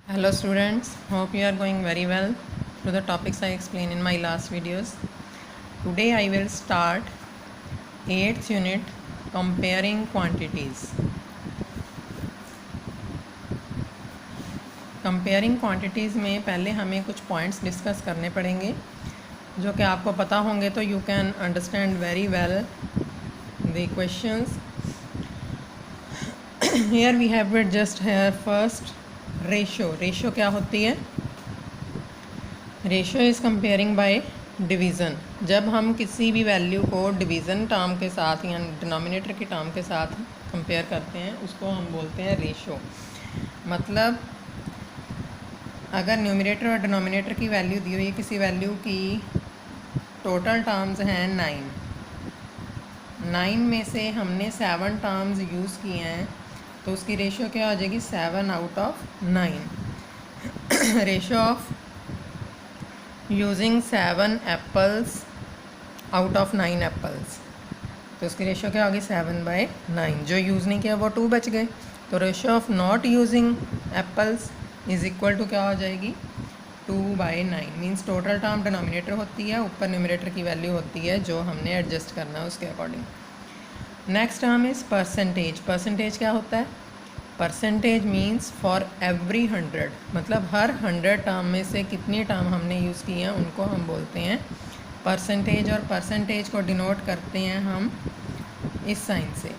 Hello students, hope you are going very well to the topics I explained in my last videos. Today I will start 8th unit comparing quantities. Comparing quantities में पहले हमें कुछ points discuss करने पड़ेंगे जो कि आपको पता होंगे तो you can understand very well the questions. Here we have it just here first ratio क्या होती है? Ratio is comparing by division. जब हम किसी भी वैल्यू को डिवीज़न टर्म के साथ या डिनोमिनेटर की टर्म के साथ कंपेयर करते हैं उसको हम बोलते हैं रेशियो। मतलब अगर न्यूमरेटर और डिनोमिनेटर की वैल्यू दी हुई है, किसी वैल्यू की टोटल टर्म्स हैं 9 में से हमने 7 टर्म्स यूज़ किए हैं तो उसकी रेशियो क्या हो जाएगी 7 out of 9। Ratio of using 7 apples out of 9 apples, तो उसकी रेशियो क्या होगी 7/9। जो यूज़ नहीं किया वो 2 बच गए, तो ratio of not using apples is equal to क्या हो जाएगी 2/9। मीन्स टोटल टर्म डिनोमिनेटर होती है, ऊपर न्यूमरेटर की वैल्यू होती है जो हमने एडजस्ट करना है उसके according. Next term is percentage. Percentage क्या होता है? परसेंटेज मीन्स फॉर एवरी 100, मतलब हर 100 टर्म में से कितनी टर्म हमने यूज़ की हैं उनको हम बोलते हैं परसेंटेज। और परसेंटेज को डिनोट करते हैं हम इस साइन से।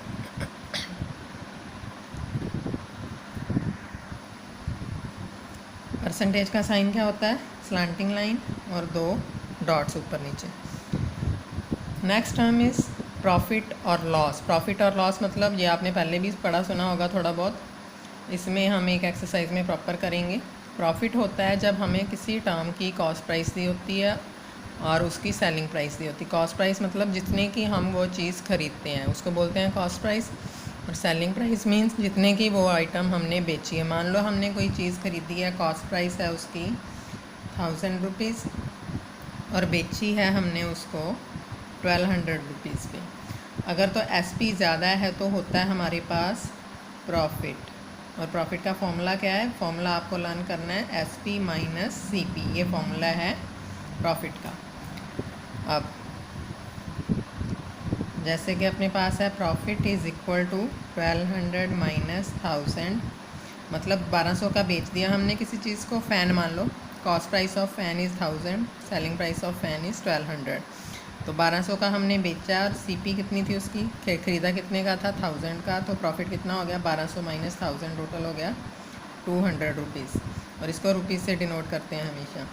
परसेंटेज का साइन क्या होता है? स्लैंटिंग लाइन और 2 डॉट्स ऊपर नीचे। नेक्स्ट टर्म इज़ प्रॉफिट और लॉस। प्रॉफिट और लॉस मतलब ये आपने पहले भी पढ़ा सुना होगा थोड़ा बहुत, इसमें हम एक एक्सरसाइज में प्रॉपर करेंगे। प्रॉफिट होता है जब हमें किसी टर्म की कॉस्ट प्राइस दी होती है और उसकी सेलिंग प्राइस दी होती है। कॉस्ट प्राइस मतलब जितने की हम वो चीज़ खरीदते हैं उसको बोलते हैं कॉस्ट प्राइस, और सेलिंग प्राइस मीन्स जितने की वो आइटम हमने बेची है। मान लो हमने कोई चीज़ खरीदी है, कॉस्ट प्राइस है उसकी 1000 रुपीज़ और बेची है हमने उसको 1200 रुपीज़ पे। अगर तो SP ज़्यादा है तो होता है हमारे पास प्रॉफिट। और प्रॉफिट का फॉर्मूला क्या है? फॉर्मूला आपको लर्न करना है SP - CP, ये फॉर्मूला है प्रॉफिट का। अब जैसे कि अपने पास है profit is equal to 1200 minus 1000, मतलब 1200 का बेच दिया हमने किसी चीज़ को। फ़ैन मान लो, cost price of fan is 1000, selling price of fan is 1200। तो 1200 का हमने बेचा और CP कितनी थी उसकी, ख़रीदा कितने का था 1000 का, तो प्रॉफिट कितना हो गया 1200 माइनस 1000, टोटल हो गया 200 रुपीज़। और इसको रुपीज़ से डिनोट करते हैं हमेशा।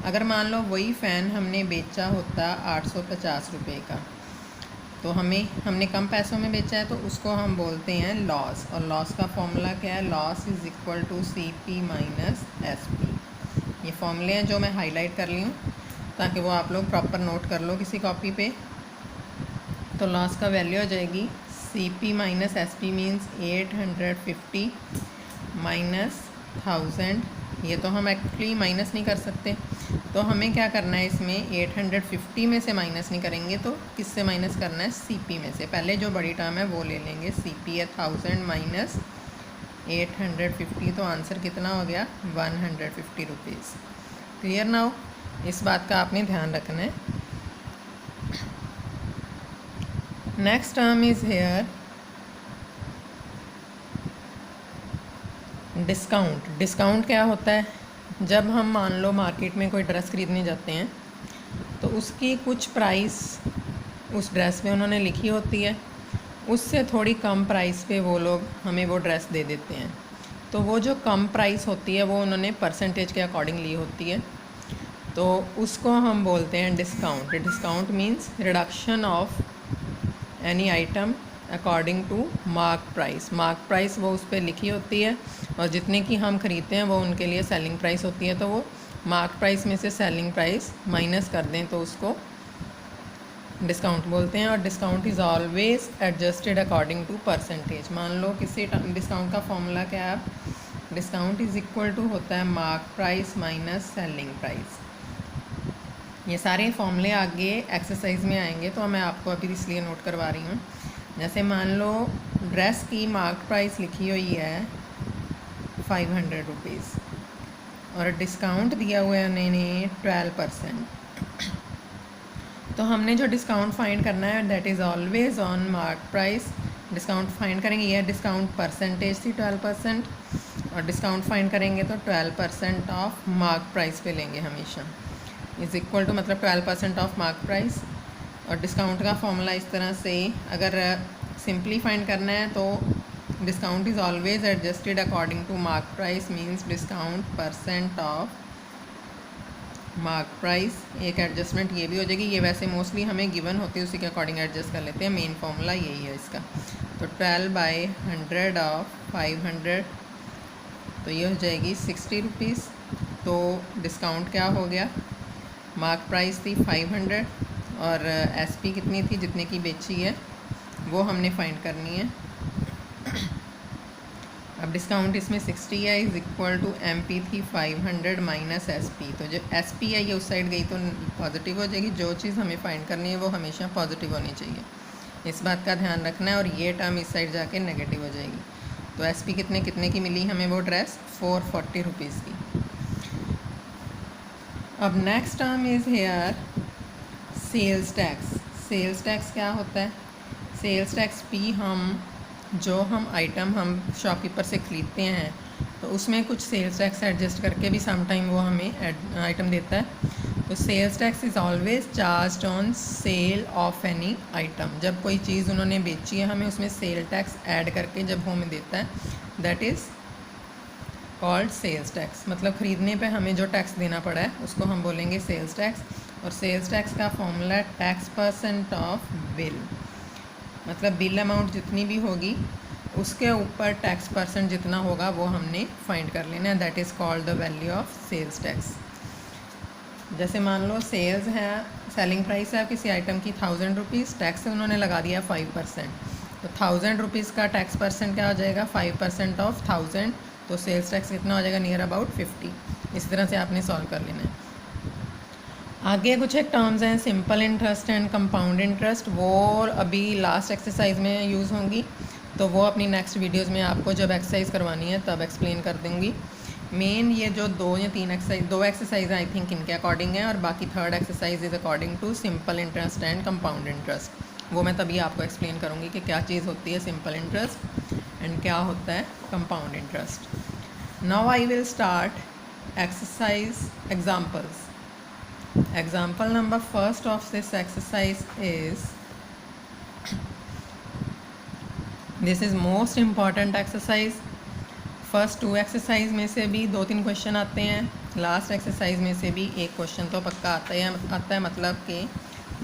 अगर मान लो वही फ़ैन हमने बेचा होता 850 रुपये का, तो हमने कम पैसों में बेचा है तो उसको हम बोलते हैं लॉस। और लॉस का फॉर्मूला क्या है? Loss is equal to CP minus SP। ये फॉर्मूले हैं जो मैं हाईलाइट कर ली हूँ ताकि वो आप लोग प्रॉपर नोट कर लो किसी कॉपी पे। तो लॉस का वैल्यू हो जाएगी CP minus SP means 850 minus 1000। ये तो हम एक्चुअली माइनस नहीं कर सकते, तो हमें क्या करना है इसमें 850 में से माइनस नहीं करेंगे, तो किससे माइनस करना है? CP में से। पहले जो बड़ी टर्म है वो ले लेंगे। CP है 1000 माइनस 850, तो आंसर कितना हो गया 150 रुपीज़। Clear now? इस बात का आपने ध्यान रखना है। Next term is hair discount. Discount क्या होता है? जब हम मान लो मार्केट में कोई ड्रेस खरीदने जाते हैं तो उसकी कुछ प्राइस उस ड्रेस में उन्होंने लिखी होती है, उससे थोड़ी कम प्राइस पे वो लोग हमें वो ड्रेस दे देते हैं। तो वो जो कम प्राइस होती है वो उन्होंने परसेंटेज के अकॉर्डिंग ली होती है, तो उसको हम बोलते हैं discount. Discount means reduction of any item according to mark price. Mark price वो उस पर लिखी होती है और जितने की हम खरीदते हैं वो उनके लिए सेलिंग प्राइस होती है, तो वो मार्क प्राइस में से सेलिंग प्राइस माइनस कर दें तो उसको डिस्काउंट बोलते हैं। और discount is always adjusted according to percentage. मान लो किसी डिस्काउंट का फॉर्मूला क्या है? डिस्काउंट इज़ इक्वल टू होता है mark price minus selling price. ये सारे फॉर्मूले आगे एक्सरसाइज में आएंगे, तो मैं आपको अभी इसलिए नोट करवा रही हूँ। जैसे मान लो ड्रेस की मार्क प्राइस लिखी हुई है 500 रुपीज़, और डिस्काउंट दिया हुआ है उन्होंने 12%। तो हमने जो डिस्काउंट फाइंड करना है that is always on mark price. Discount find करेंगे, यह डिस्काउंट परसेंटेज थी 12%, और डिस्काउंट फाइंड करेंगे तो 12% ऑफ मार्क प्राइस पे लेंगे हमेशा। इज़ इक्वल टू मतलब 12% ऑफ मार्क प्राइस। और डिस्काउंट का फॉर्मूला इस तरह से, अगर सिंपली फाइंड करना है तो discount is always adjusted according to mark price, means discount percent of mark price. एक एडजस्टमेंट ये भी हो जाएगी, ये वैसे मोस्टली हमें गिवन होती है, उसी के अकॉर्डिंग एडजस्ट कर लेते हैं। मेन फॉर्मूला यही है इसका। तो 12/100 ऑफ 500, तो ये हो जाएगी 60 रुपीज़। तो डिस्काउंट क्या हो गया, मार्क प्राइस थी 500 और एसपी कितनी थी, जितने की बेची है वो हमने फाइंड करनी है। अब डिस्काउंट इसमें 60 है, इज़ इक्वल टू एमपी थी 500 माइनस एसपी। तो जो एसपी है ये उस साइड गई तो पॉजिटिव हो जाएगी। जो चीज़ हमें फाइंड करनी है वो हमेशा पॉजिटिव होनी चाहिए, इस बात का ध्यान रखना है। और ये टर्म इस साइड जाके नेगेटिव हो जाएगी। तो एसपी कितने की मिली हमें वो ड्रेस, 440 रुपीज़ की। अब next term is here sales tax. Sales tax क्या होता है, सेल्स टैक्स भी जो हम आइटम हम शॉपकीपर से ख़रीदते हैं तो उसमें कुछ सेल्स टैक्स एडजस्ट करके भी सम टाइम वो हमें आइटम देता है। तो sales tax is always charged on sale of any item. जब कोई चीज़ उन्होंने बेची है हमें उसमें सेल टैक्स ऐड करके जब हमें देता है, that is called sales tax. मतलब ख़रीदने पे हमें जो टैक्स देना पड़ा है उसको हम बोलेंगे सेल्स टैक्स। और सेल्स टैक्स का formula tax percent of bill, मतलब बिल अमाउंट जितनी भी होगी उसके ऊपर टैक्स परसेंट जितना होगा वो हमने फाइंड कर लेना है, that is called the value of sales tax. जैसे मान लो सेल्स है, सेलिंग प्राइस है किसी आइटम की 1000 रुपीज़, टैक्स उन्होंने लगा दिया 5%। तो 1000 रुपीज़ का टैक्स परसेंट क्या हो जाएगा, 5% ऑफ 1000। तो सेल्स टैक्स कितना हो जाएगा, नियर अबाउट 50। इस तरह से आपने सॉल्व कर लेना है। आगे कुछ एक टर्म्स हैं, simple interest and compound interest, वो अभी लास्ट एक्सरसाइज में यूज़ होंगी। तो वो अपनी नेक्स्ट वीडियोस में आपको जब एक्सरसाइज करवानी है तब एक्सप्लेन कर दूँगी। मेन ये जो 2 या 3 एक्सरसाइज, 2 एक्सरसाइज आई थिंक इनके अकॉर्डिंग है, और बाकी third exercise is according to simple interest and compound interest. वो मैं तभी आपको एक्सप्लेन करूँगी कि क्या चीज़ होती है सिंपल इंटरेस्ट एंड क्या होता है compound interest. Now I will start exercise examples. Example number first of this exercise is, this is most important exercise। First 2 exercise में से भी 2-3 क्वेश्चन आते हैं, लास्ट एक्सरसाइज में से भी एक क्वेश्चन तो पक्का आता है। मतलब कि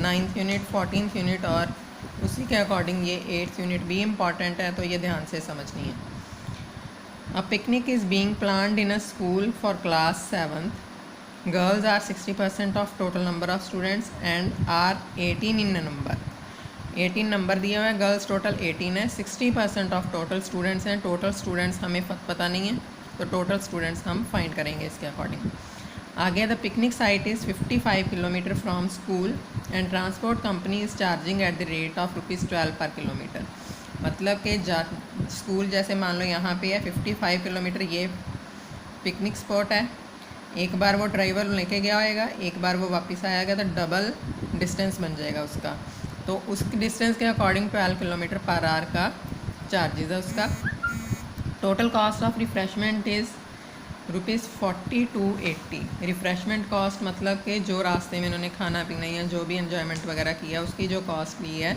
9th यूनिट, 14th यूनिट और उसी के अकॉर्डिंग ये 8th यूनिट भी इम्पॉर्टेंट है, तो ये ध्यान से समझनी है। A picnic is being planned in a school for class 7th। Girls are 60% of total number of students and are 18 in number। 18 number दिया हुआ है, गर्ल्स टोटल 18 है, 60% ऑफ टोटल स्टूडेंट्स हैं। टोटल स्टूडेंट्स हमें पता नहीं है, तो टोटल स्टूडेंट्स हम फाइंड करेंगे इसके अकॉर्डिंग। आगे, the picnic site is 55 kilometre from school and transport company is charging at the rate of ₹12 पर किलोमीटर। मतलब कि स्कूल जैसे मान लो यहाँ पे है 55 किलोमीटर, ये पिकनिक स्पॉट है। एक बार वो ड्राइवर लेके गया होएगा, एक बार वो वापस आएगा, तो डबल डिस्टेंस बन जाएगा उसका। तो उस डिस्टेंस के अकॉर्डिंग 12 किलोमीटर पर आवर का चार्जेस है उसका। Total cost of refreshment is ₹40 to 80। Refreshment cost मतलब कि जो रास्ते में उन्होंने खाना पीना या जो भी एन्जॉयमेंट वगैरह किया उसकी जो कॉस्ट ली है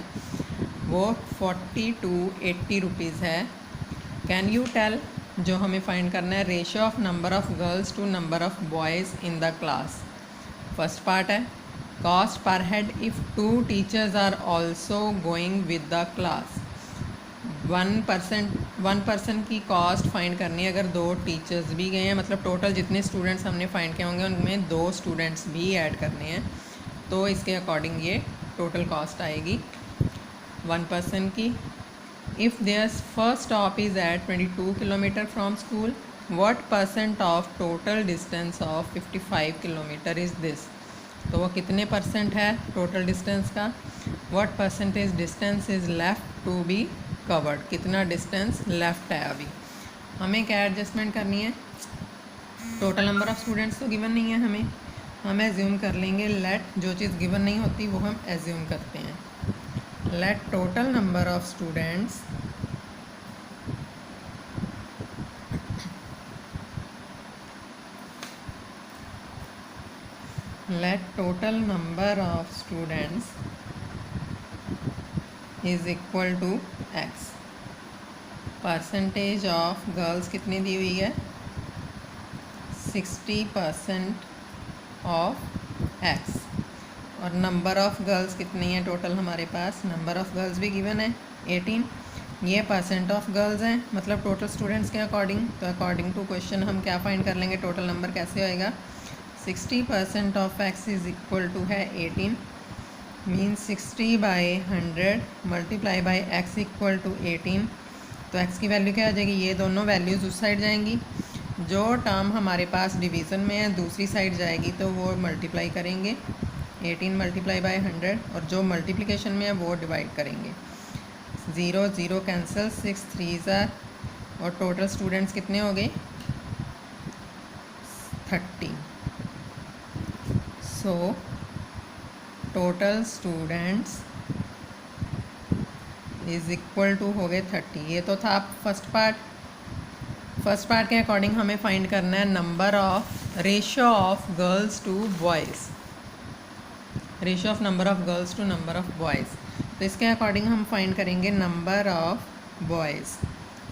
वो 40 to 80 रुपीज़ है। कैन यू टेल, जो हमें फाइंड करना है, ratio of number of girls to number of boys in the class. First part है cost per head if 2 teachers are also going with the class. 1 person की cost find करनी है अगर 2 teachers भी गए हैं, मतलब टोटल जितने स्टूडेंट्स हमने फाइंड किए होंगे उनमें 2 स्टूडेंट्स भी ऐड करने हैं, तो इसके अकॉर्डिंग ये टोटल कॉस्ट आएगी 1 पर्सन की। If their first stop is at 22 km from school, what percent of total distance of 55 km is this? तो वो कितने परसेंट है टोटल डिस्टेंस का। What percentage distance is left to be covered? कितना distance left है अभी। हमें क्या एडजस्टमेंट करनी है, टोटल नंबर ऑफ़ स्टूडेंट्स तो गिवन नहीं है हमें, हम एज्यूम कर लेंगे लेट, जो चीज़ गिवन नहीं होती वो हम एज्यूम करते हैं। Let total number of students is equal to X. Percentage of girls कितनी दी हुई है, 60% ऑफ एक्स। और नंबर ऑफ़ गर्ल्स कितनी है टोटल हमारे पास, नंबर ऑफ़ गर्ल्स भी गिवन है 18। ये परसेंट ऑफ गर्ल्स हैं, मतलब टोटल स्टूडेंट्स के अकॉर्डिंग। तो अकॉर्डिंग टू क्वेश्चन हम क्या फाइंड कर लेंगे, टोटल नंबर कैसे होएगा, 60% of X is equal to है 18, means 60/100 multiply by X equal to 18। तो एक्स की वैल्यू क्या आ जाएगी, ये दोनों वैल्यूज़ उस साइड जाएंगी, जो टर्म हमारे पास डिवीज़न में है दूसरी साइड जाएगी, तो वो मल्टीप्लाई करेंगे 18 मल्टीप्लाई बाई 100, और जो मल्टीप्लिकेशन में है वो डिवाइड करेंगे। 0 0 कैंसिल, 6 3 और टोटल स्टूडेंट्स कितने हो गए 30। सो total students is equal to हो गए 30। ये तो था फर्स्ट पार्ट के अकॉर्डिंग हमें फाइंड करना है number of ratio of girls to boys, ratio of number of girls to number of boys. तो इसके अकॉर्डिंग हम फाइंड करेंगे number of boys.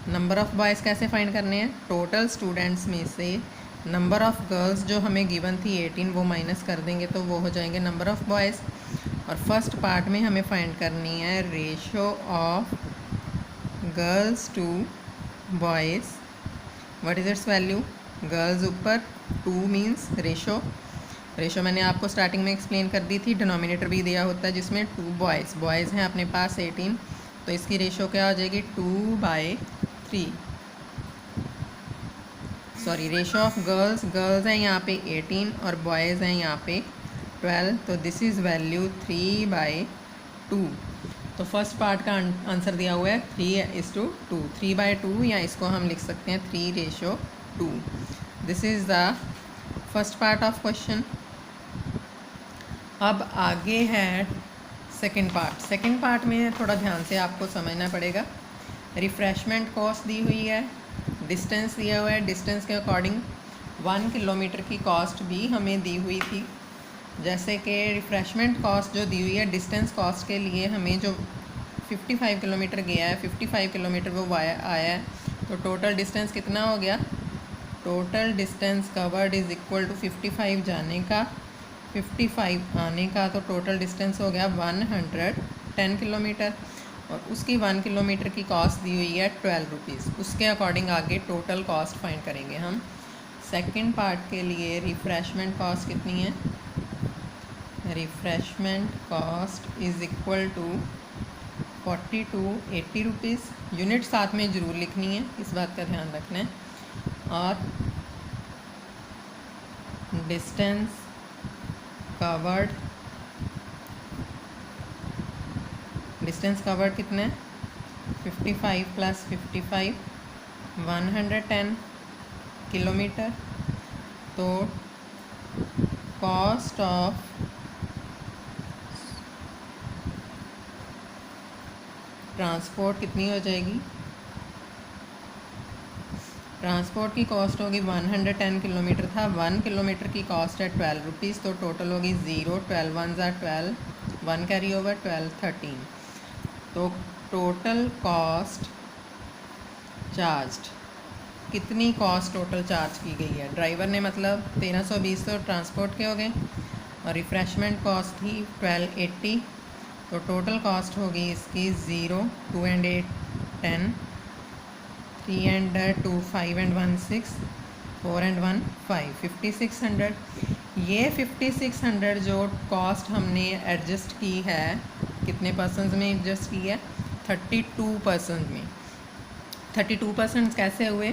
Number of boys कैसे फाइंड करने हैं, टोटल स्टूडेंट्स में से नंबर ऑफ़ गर्ल्स जो हमें गिवन थी 18 वो माइनस कर देंगे, तो वो हो जाएंगे नंबर ऑफ़ बॉयज़। और फर्स्ट पार्ट में हमें फाइंड करनी है ratio of girls to boys. What is its value, girls ऊपर 2 मीन्स रेशो मैंने आपको स्टार्टिंग में एक्सप्लेन कर दी थी, डिनोमिनेटर भी दिया होता है जिसमें 2 बॉयज़ हैं अपने पास 18, तो इसकी रेशो क्या हो जाएगी 2/3। सॉरी, रेशो ऑफ गर्ल्स हैं यहाँ पे 18 और बॉयज़ हैं यहाँ पे 12, तो दिस इज़ वैल्यू 3/2। तो फर्स्ट पार्ट का आंसर दिया हुआ है 3:2, 3/2, या इसको हम लिख सकते हैं 3:2। This is the first part of question. अब आगे है सेकंड पार्ट में थोड़ा ध्यान से आपको समझना पड़ेगा। रिफ़्रेशमेंट कॉस्ट दी हुई है, डिस्टेंस दिया हुआ है, डिस्टेंस के अकॉर्डिंग 1 किलोमीटर की कॉस्ट भी हमें दी हुई थी। जैसे कि रिफ़्रेशमेंट कॉस्ट जो दी हुई है, डिस्टेंस कॉस्ट के लिए हमें जो 55 किलोमीटर गया है, 55 किलोमीटर वो वाया आया है, तो टोटल डिस्टेंस कितना हो गया, total distance covered is equal to 55 जाने का 55 आने का, तो टोटल डिस्टेंस हो गया 110 किलोमीटर। और उसकी 1 किलोमीटर की कॉस्ट दी हुई है 12 रुपीज़। उसके अकॉर्डिंग आगे टोटल कॉस्ट फाइंड करेंगे हम। सेकंड पार्ट के लिए रिफ़्रेशमेंट कॉस्ट कितनी है, refreshment cost is equal to 40 to 80 rupees. Unit साथ में ज़रूर लिखनी है, इस बात का ध्यान रखना है। और डिस्टेंस कवर्ड कितने, 55 + 55 110 किलोमीटर। तो कॉस्ट ऑफ ट्रांसपोर्ट कितनी हो जाएगी, ट्रांसपोर्ट की कॉस्ट होगी 110 किलोमीटर था, 1 किलोमीटर की कॉस्ट है 12 रुपीज़, तो टोटल होगी 0, 12 1 = 12, 1 कैरी ओवर 12 13। तो टोटल कॉस्ट चार्ज्ड, कितनी कॉस्ट टोटल चार्ज की गई है, ड्राइवर ने मतलब 1320 तो ट्रांसपोर्ट के हो गए, और रिफ़्रेशमेंट कॉस्ट थी 1280, तो टोटल कॉस्ट होगी इसकी 0, 2 and 8 10, 3 and 2 5 and 1 6, 4 and 1 5, 5600। ये 5600 जो कॉस्ट हमने एडजस्ट की है, कितने परसेंट में एडजस्ट की है, 32% में। 32% कैसे हुए,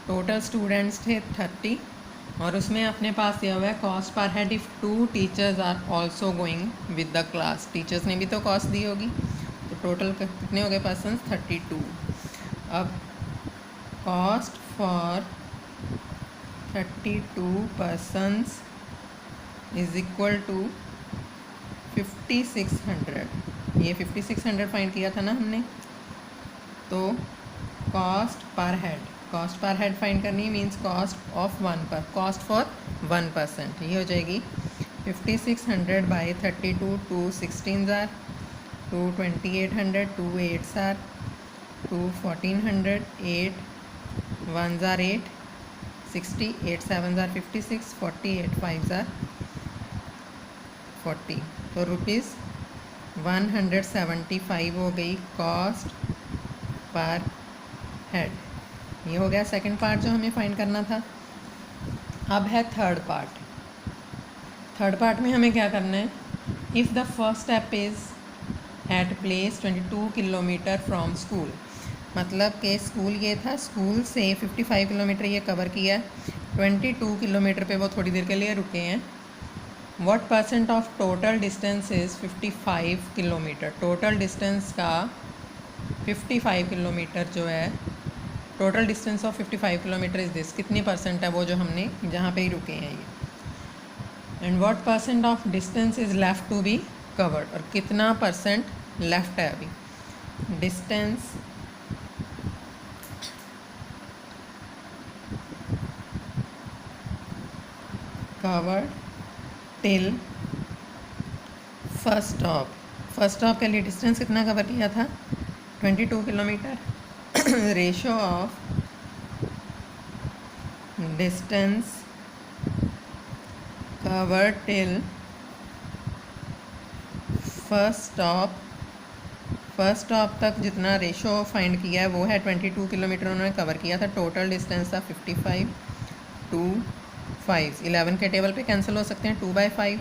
टोटल स्टूडेंट्स थे 30, और उसमें अपने पास दिया हुआ है cost per head if 2 teachers are also going with the class, teachers ने भी तो कॉस्ट दी होगी, तो टोटल कितने हो गए पर्सन, 32। अब cost for 32 persons is equal to 5600। ये 5600 फाइंड किया था ना हमने, तो कॉस्ट पर हेड फाइंड करनी है, मीन्स कॉस्ट फॉर 1%। ये हो जाएगी 5600 by 32, 2 16 jar, 2 2800, 2 8 jar, 2 1400, 8 1 jar 8 60, 8 7 jar 56, 40 8 5 jar 40। तो रुपीज़ 175 हो गई कॉस्ट पर हेड। ये हो गया सेकंड पार्ट जो हमें फाइंड करना था। अब है थर्ड पार्ट में हमें क्या करना है, if the first step is at place 22 kilometre from school, मतलब कि स्कूल ये था, स्कूल से 55 किलोमीटर ये कवर किया है, 22 किलोमीटर पे वो थोड़ी देर के लिए रुके हैं। What percent of total distance is 55 kilometre, total distance का 55 किलोमीटर जो है, total distance of 55 kilometre is this, कितनी परसेंट है वो जो हमने जहाँ पे ही रुके हैं ये। And what percent of distance is left to be covered, और कितना परसेंट लेफ्ट है अभी। Distance covered till first stop के लिए डिस्टेंस कितना कवर किया था, 22 kilometre. Ratio of distance covered till first stop तक जितना रेशो फाइंड किया है वो है 22 किलोमीटर उन्होंने कवर किया था। टोटल डिस्टेंस था 55, 2 5, 11 के टेबल पे कैंसिल हो सकते हैं, 2/5।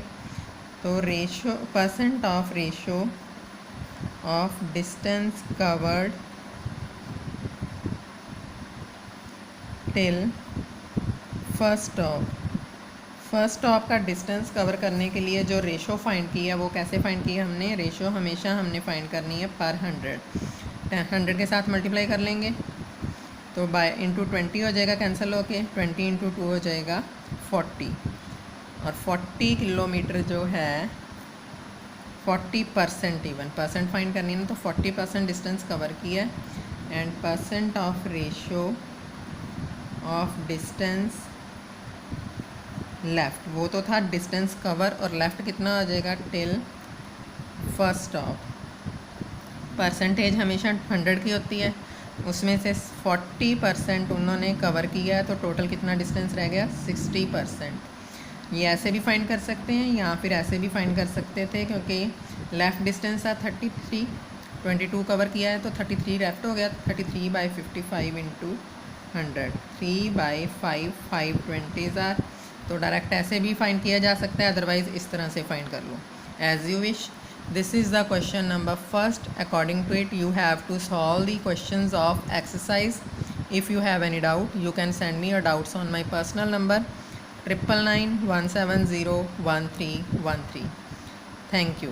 तो ratio percent of ratio of distance covered till first stop का डिस्टेंस कवर करने के लिए जो रेशो फाइंड की है वो कैसे फाइंड की है हमने, रेशो हमेशा हमने फाइंड करनी है पर 100 के साथ मल्टीप्लाई कर लेंगे, तो बाय इंटू 20 हो जाएगा, कैंसिल होके 20 इंटू 2 हो जाएगा 40, और 40 किलोमीटर जो है 40% इवन परसेंट फाइंड करनी है ना, तो 40% डिस्टेंस कवर किया है। And percent of ratio of distance left, वो तो था डिस्टेंस कवर, और लेफ़्ट कितना आ जाएगा टिल फर्स्ट स्टॉप। परसेंटेज हमेशा 100 की होती है, उसमें से 40% उन्होंने कवर किया है, तो टोटल कितना डिस्टेंस रह गया 60%। ये ऐसे भी फाइंड कर सकते हैं या फिर ऐसे भी फाइंड कर सकते थे, क्योंकि लेफ़्ट डिस्टेंस था 33, 22 कवर किया है तो 33 लेफ्ट हो गया, 33/55 इंटू 100, 3/5, 520 आर। तो डायरेक्ट ऐसे भी फाइंड किया जा सकता है, अदरवाइज़ इस तरह से फाइंड कर लो, as you wish. This is the question number first. According to it, you have to solve the questions of exercise. If you have any doubt, you can send me your doubts on my personal number 999 170 1313. Thank you.